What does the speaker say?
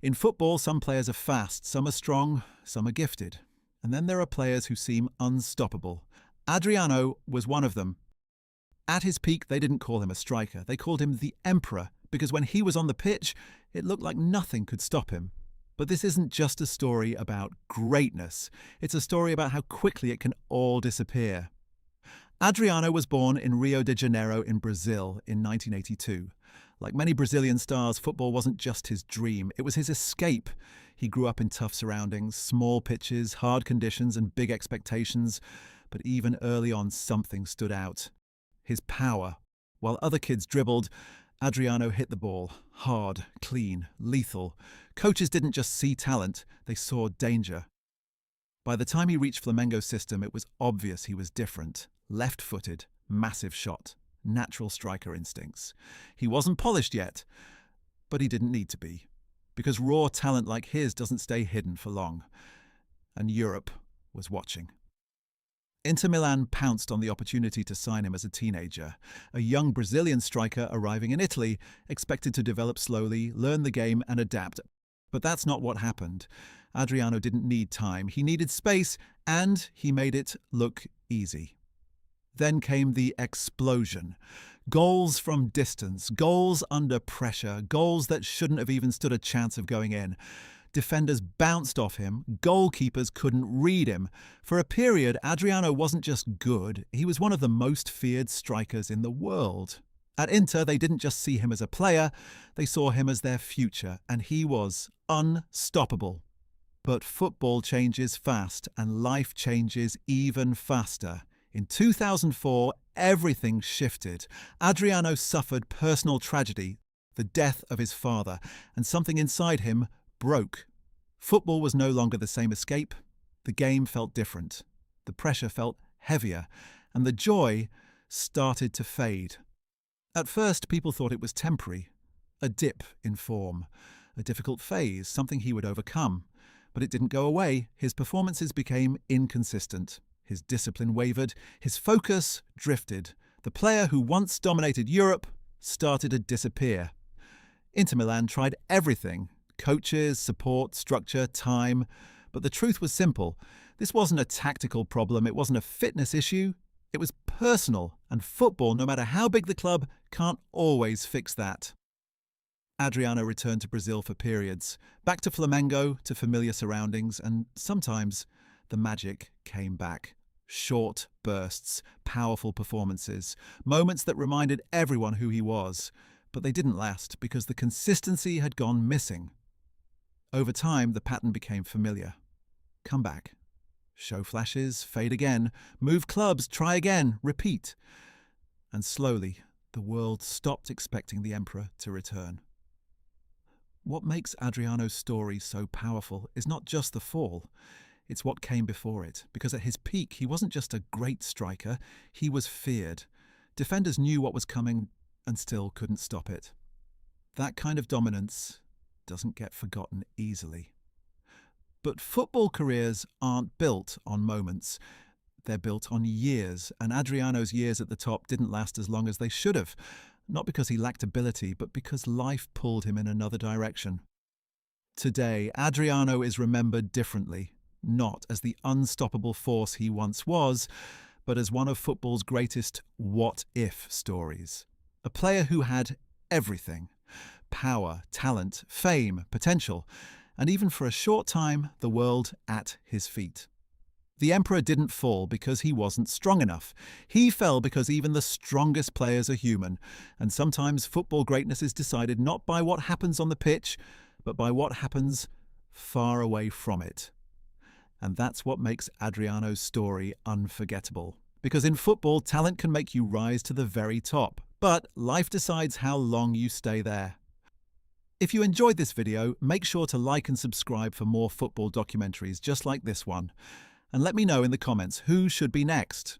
In football, some players are fast, some are strong, some are gifted. And then there are players who seem unstoppable. Adriano was one of them. At his peak, they didn't call him a striker. They called him the Emperor, because when he was on the pitch, it looked like nothing could stop him. But this isn't just a story about greatness. It's a story about how quickly it can all disappear. Adriano was born in Rio de Janeiro in Brazil in 1982. Like many Brazilian stars, football wasn't just his dream, it was his escape. He grew up in tough surroundings, small pitches, hard conditions and big expectations. But even early on, something stood out. His power. While other kids dribbled, Adriano hit the ball. Hard, clean, lethal. Coaches didn't just see talent, they saw danger. By the time he reached Flamengo's system, it was obvious he was different. Left-footed, massive shot, natural striker instincts. He wasn't polished yet, but he didn't need to be, because raw talent like his doesn't stay hidden for long. And Europe was watching. Inter Milan pounced on the opportunity to sign him as a teenager, a young Brazilian striker arriving in Italy, expected to develop slowly, learn the game and adapt. But that's not what happened. Adriano didn't need time, he needed space, and he made it look easy. Then came the explosion. Goals from distance, goals under pressure, goals that shouldn't have even stood a chance of going in. Defenders bounced off him, goalkeepers couldn't read him. For a period, Adriano wasn't just good, he was one of the most feared strikers in the world. At Inter, they didn't just see him as a player, they saw him as their future, and he was unstoppable. But football changes fast, and life changes even faster. In 2004, everything shifted. Adriano suffered personal tragedy, the death of his father, and something inside him broke. Football was no longer the same escape. The game felt different. The pressure felt heavier, and the joy started to fade. At first, people thought it was temporary, a dip in form, a difficult phase, something he would overcome. But it didn't go away. His performances became inconsistent. His discipline wavered, his focus drifted. The player who once dominated Europe started to disappear. Inter Milan tried everything: coaches, support, structure, time. But the truth was simple. This wasn't a tactical problem, it wasn't a fitness issue. It was personal, and football, no matter how big the club, can't always fix that. Adriano returned to Brazil for periods, back to Flamengo, to familiar surroundings, and sometimes the magic came back. Short bursts, powerful performances, moments that reminded everyone who he was. But they didn't last because the consistency had gone missing. Over time, the pattern became familiar. Come back. Show flashes, fade again, move clubs, try again, repeat. And slowly, the world stopped expecting the Emperor to return. What makes Adriano's story so powerful is not just the fall. It's what came before it, because at his peak, he wasn't just a great striker, he was feared. Defenders knew what was coming and still couldn't stop it. That kind of dominance doesn't get forgotten easily. But football careers aren't built on moments. They're built on years, and Adriano's years at the top didn't last as long as they should have. Not because he lacked ability, but because life pulled him in another direction. Today, Adriano is remembered differently. Not as the unstoppable force he once was, but as one of football's greatest what-if stories. A player who had everything: power, talent, fame, potential, and even for a short time, the world at his feet. The Emperor didn't fall because he wasn't strong enough. He fell because even the strongest players are human, and sometimes football greatness is decided not by what happens on the pitch, but by what happens far away from it. And that's what makes Adriano's story unforgettable. Because in football, talent can make you rise to the very top, but life decides how long you stay there. If you enjoyed this video, make sure to like and subscribe for more football documentaries just like this one. And let me know in the comments who should be next.